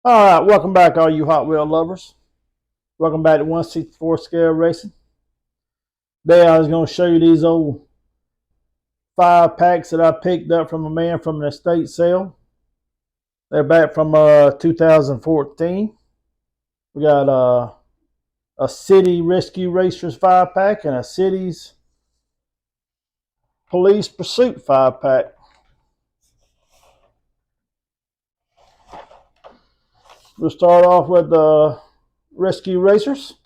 All right, welcome back, all you Hot Wheel lovers. Welcome back to 164 Scale Racing. Today, I was going to show you these old 5 packs that I picked up from a man from an estate sale. They're back from 2014. We got a City Rescue Racers 5 pack and a City's Police Pursuit 5 pack. We'll start off with the Rescue Racers.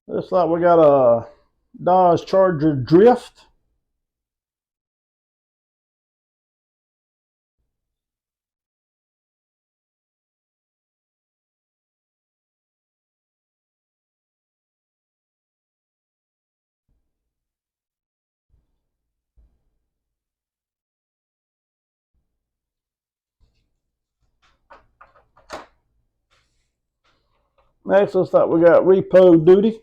Looks like we got a Dodge Charger Drift. Next, looks like we got Repo Duty.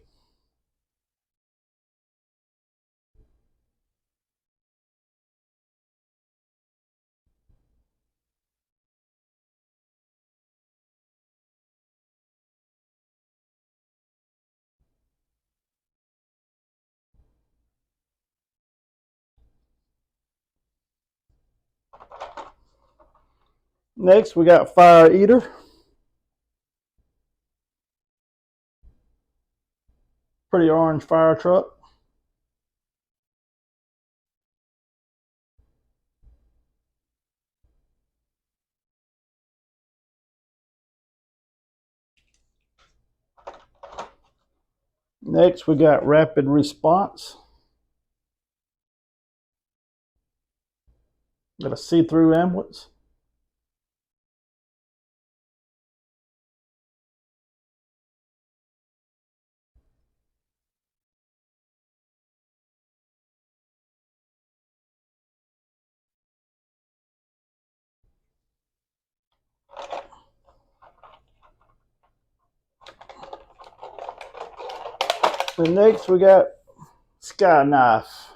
Next, we got Fire Eater. Pretty orange fire truck. Next, we got Rapid Response. Got a see-through ambulance. And next, we got Sky Knife.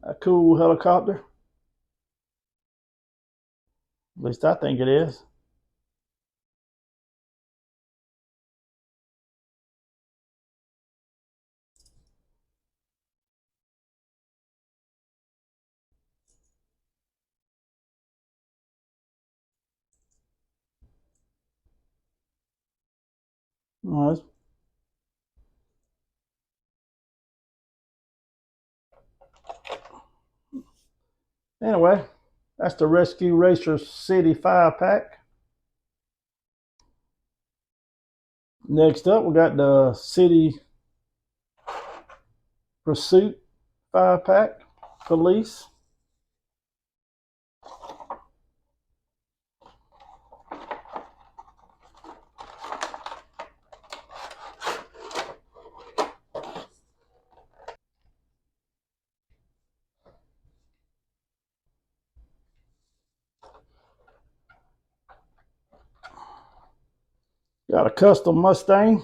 A cool helicopter. At least I think it is. Nice. Anyway, that's the Rescue Racers City 5 pack. Next up, we got the City Pursuit 5 pack. Police. Got a custom Mustang.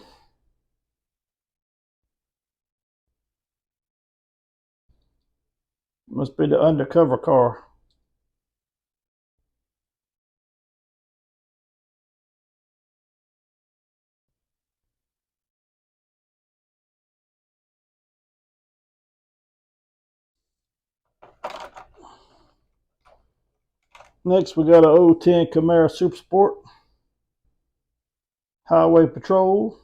Must be the undercover car. Next, we got an 010 Camaro Super Sport. Highway Patrol.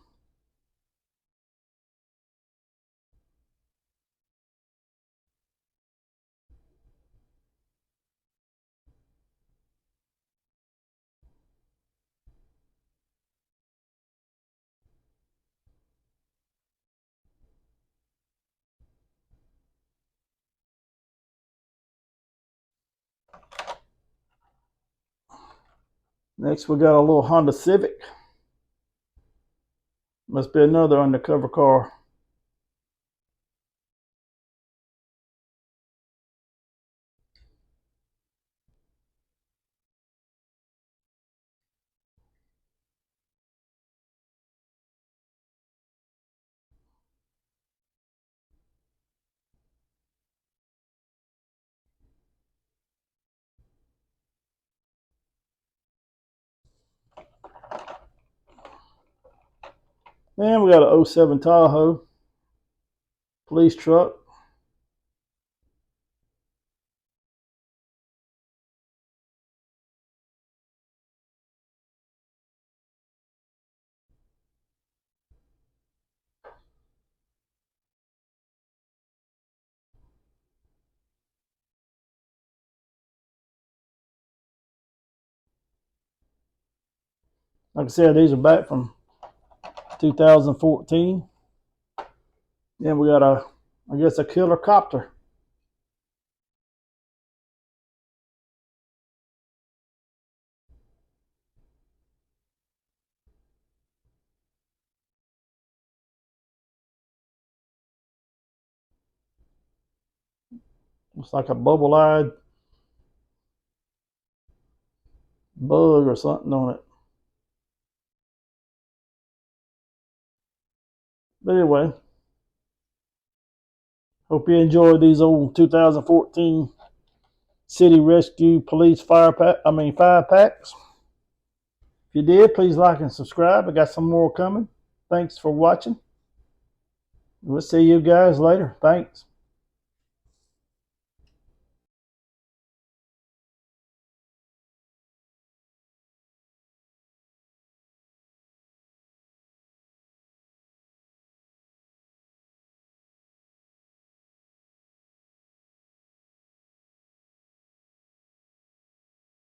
Next, we got a little Honda Civic. Must be another undercover car. Then we got an '07 Tahoe police truck. Like I said, these are back from 2014. Then we got I guess a killer copter. Looks like a bubble-eyed bug or something on it. But anyway, hope you enjoyed these old 2014 City Rescue Police five packs. If you did, please like and subscribe. I got some more coming. Thanks for watching. We'll see you guys later. Thanks.